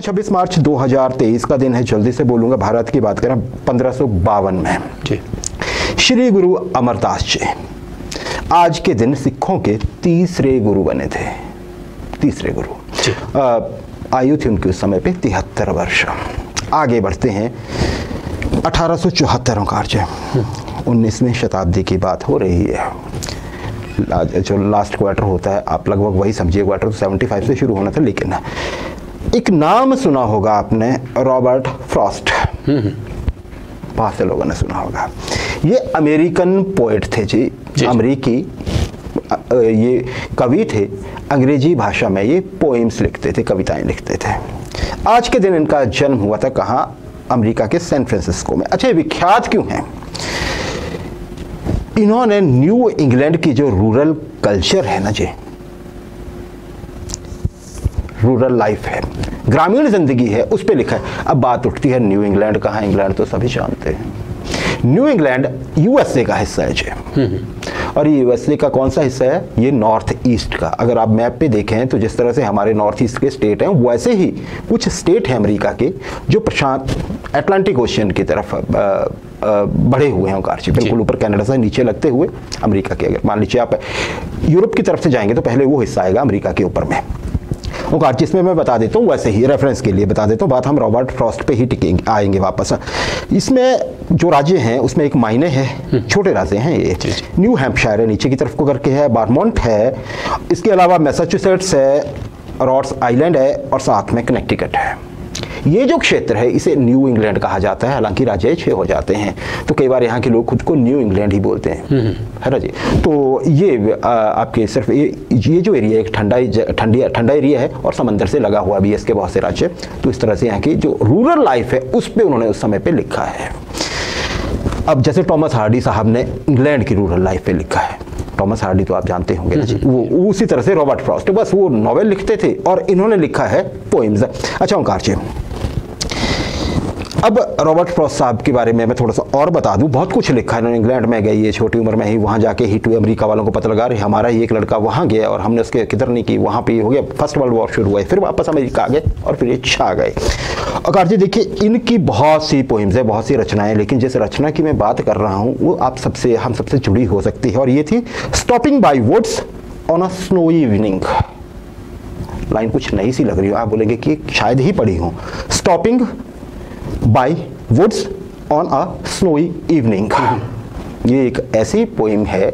26 मार्च 2023 का दिन है। जल्दी से बोलूंगा, भारत की बात करें 1552 में जी। श्री गुरु अमरदास जी आज के दिन सिखों के तीसरे गुरु बने थे। तीसरे गुरु। आयु थी उनकी उस समय पे 73 वर्ष। आगे बढ़ते हैं 1874 कार्य, 19वीं शताब्दी की बात हो रही है। जो लास्ट क्वार्टर होता है, आप लगभग वही समझिए, क्वार्टर तो 75 से शुरू होना था। लेकिन एक नाम सुना होगा आपने, रॉबर्ट फ्रॉस्ट। बहुत से लोगों ने सुना होगा। ये अमेरिकन पोएट थे जी। अमेरिकी ये कवि थे। अंग्रेजी भाषा में ये पोएम्स लिखते थे, कविताएं लिखते थे। आज के दिन इनका जन्म हुआ था कहाँ? अमेरिका के सैन फ्रांसिस्को में। अच्छा, ये विख्यात क्यों हैं? इन्होंने न्यू इंग्लैंड की जो रूरल कल्चर है ना जी, रूरल लाइफ है, ग्रामीण जिंदगी है, उस पे लिखा है। अब बात उठती है न्यू इंग्लैंड कहाँ? इंग्लैंड तो सभी जानते हैं। न्यू इंग्लैंड यूएसए का हिस्सा है जी। और ये यूएसए का कौन सा हिस्सा है? ये नॉर्थ ईस्ट का। अगर आप मैप पे देखें तो जिस तरह से हमारे नॉर्थ ईस्ट के स्टेट हैं, वैसे ही कुछ स्टेट हैं अमेरिका के जो प्रशांत अटलांटिक ओशियन की तरफ बढ़े हुए हैं। कार्ची बिल्कुल ऊपर कनाडा से नीचे लगते हुए अमेरिका के, अगर मान लीजिए आप यूरोप की तरफ से जाएंगे तो पहले वो हिस्सा आएगा अमेरिका के ऊपर में। कार्ची इसमें मैं बता देता हूँ, वैसे ही रेफरेंस के लिए बता देता हूँ। बात हम रॉबर्ट फ्रॉस्ट पे ही टिकेंगे, आएंगे वापस। इसमें जो राज्य हैं उसमें एक मायने है, छोटे राज्य हैं ये। न्यू हैम्पशायर है, नीचे की तरफ को करके है। बारमोंट है, इसके अलावा मैसाचुसेट्स है, रॉड्स आइलैंड है, और साथ में कनेक्टिकट है। ये जो क्षेत्र है इसे न्यू इंग्लैंड कहा जाता है। हालांकि राज्य 6 हो जाते हैं, तो कई बार यहाँ के लोग खुद को न्यू इंग्लैंड ही बोलते हैं, है ना जी। तो ये आपके सिर्फ ये जो एरिया एक ठंडा एरिया है और समंदर से लगा हुआ भी है इसके बहुत से राज्य। तो इस तरह से यहाँ की जो रूरल लाइफ है उस पर उन्होंने उस समय पे लिखा है। अब जैसे टॉमस हार्डी साहब ने इंग्लैंड की रूरल लाइफ पे लिखा है। टॉमस हार्डी तो आप जानते होंगे ना जी। वो उसी तरह से रॉबर्ट फ्रॉस्ट, बस वो नॉवेल लिखते थे और इन्होंने लिखा है पोइम्स। अच्छा ओंकार जी, अब रॉबर्ट फ्रॉस्ट साहब के बारे में मैं थोड़ा सा और बता दूं। बहुत कुछ लिखा है इन्होंने। इंग्लैंड में गए, ये छोटी उम्र में ही वहाँ जाके हिट हुए। अमेरिका वालों को पता लगा रहे हमारा ही एक लड़का वहाँ गया और हमने उसके किधर नहीं की, वहाँ पे हो गया, फर्स्ट वर्ल्ड वॉर शुरू हुआ, फिर वापस अमेरिका आ गए और फिर ये छा गए। अकार जी देखिए, इनकी बहुत सी पोइम्स है, बहुत सी रचनाएं, लेकिन जिस रचना की मैं बात कर रहा हूँ वो हम सबसे जुड़ी हो सकती है। और ये थी stopping by woods on a snowy evening. Line कुछ नई सी लग रही हो, आप बोलेंगे कि शायद ही पढ़ी हो। Stopping by woods on a snowy evening. ये एक ऐसी पोइम है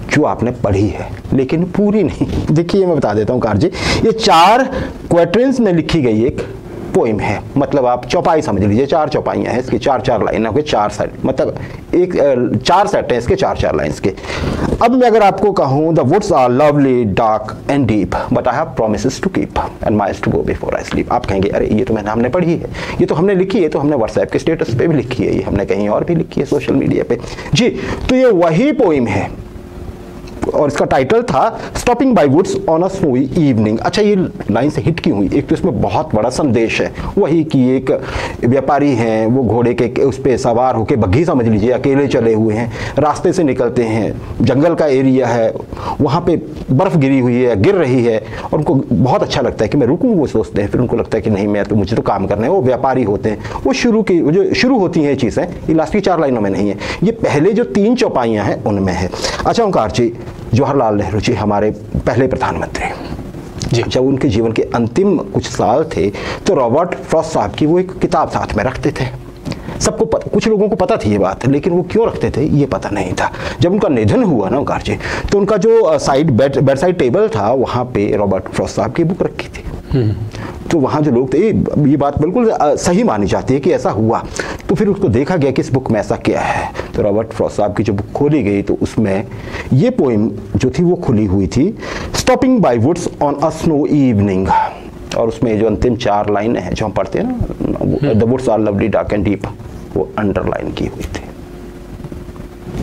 जो आपने पढ़ी है लेकिन पूरी नहीं। देखिए मैं बता देता हूँ कार जी, ये 4 क्वार्टर्स में लिखी गई एक पोइम है। मतलब आप चौपाई समझ लीजिए, 4 चौपाइयाँ हैं इसकी, 4 लाइन के 4 सेट, मतलब एक 4 सेट है इसके, 4 लाइन्स के। अब मैं अगर आपको कहूँ the woods are lovely dark and deep but I have promises to keep and miles to go before I sleep. आप कहेंगे अरे ये तो हमने पढ़ी है, ये तो हमने लिखी है, तो हमने व्हाट्सएप के स्टेटस पे भी लिखी है, ये हमने कहीं और भी लिखी है सोशल मीडिया पे जी। तो ये वही पोइम है और इसका टाइटल था stopping by woods on a snowy evening. अच्छा, ये लाइन से हिट क्यों हुई? एक तो इसमें बहुत बड़ा संदेश है, वही कि एक व्यापारी हैं, वो घोड़े के उस पर सवार होकर, बग्घी समझ लीजिए, अकेले चले हुए हैं, रास्ते से निकलते हैं, जंगल का एरिया है, वहाँ पे बर्फ़ गिरी हुई है, गिर रही है, और उनको बहुत अच्छा लगता है कि मैं रुकूँ। वो सोचते हैं, फिर उनको लगता है कि नहीं, मुझे तो काम करना है। वो व्यापारी होते हैं, वो जो शुरू होती हैं ये चीज़ें, ये लास्ट की 4 लाइनों में नहीं है, ये पहले जो 3 चौपाइयाँ हैं उनमें है। अच्छा ओंकार जी, जवाहरलाल नेहरू जी हमारे पहले प्रधानमंत्री, जब उनके जीवन के अंतिम कुछ साल थे तो रॉबर्ट फ्रॉस्ट साहब की वो एक किताब साथ में रखते थे। सबको कुछ लोगों को पता थी ये बात, लेकिन वो क्यों रखते थे ये पता नहीं था। जब उनका निधन हुआ ना ओंकार जी, तो उनका जो बेड साइड टेबल था वहाँ पे रॉबर्ट फ्रॉस्ट साहब की बुक रखी थी। तो वहाँ जो लोग थे, ये बात बिल्कुल सही मानी जाती है कि ऐसा हुआ। तो फिर उसको देखा गया कि इस बुक में ऐसा क्या है। तो रॉबर्ट फ्रॉस्ट साहब की जो बुक खोली गई तो उसमें ये पोइम जो थी वो खुली हुई थी, stopping by woods on a snow evening. और उसमें जो अंतिम 4 लाइनें हैं जो हम पढ़ते हैं ना, the woods are lovely dark and deep, वो अंडरलाइन की हुई थी।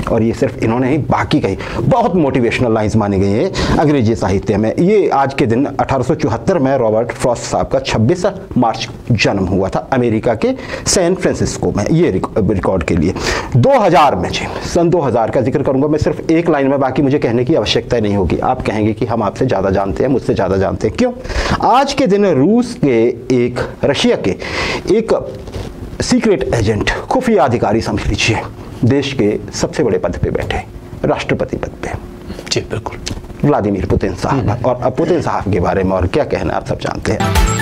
और ये सिर्फ इन्होंने ही, बाकी कहीं बहुत मोटिवेशनल लाइंस मानी गई हैं अंग्रेजी साहित्य में। ये आज के दिन 1874 में रॉबर्ट फ्रॉस्ट साहब का 26 मार्च जन्म हुआ था अमेरिका के सैन फ्रांसिस्को में, ये रिकॉर्ड के लिए। 2000 में जी, सन 2000 का जिक्र करूंगा मैं सिर्फ एक लाइन में, बाकी मुझे कहने की आवश्यकता नहीं होगी। आप कहेंगे कि हम आपसे ज़्यादा जानते हैं, मुझसे ज़्यादा जानते हैं। क्यों? आज के दिन रूस के रशिया के एक सीक्रेट एजेंट, खुफिया अधिकारी समझ लीजिए, देश के सबसे बड़े पद पे बैठे, राष्ट्रपति पद पे। जी बिल्कुल, व्लादिमीर पुतिन साहब। और अब पुतिन साहब के बारे में और क्या कहना, आप सब जानते हैं।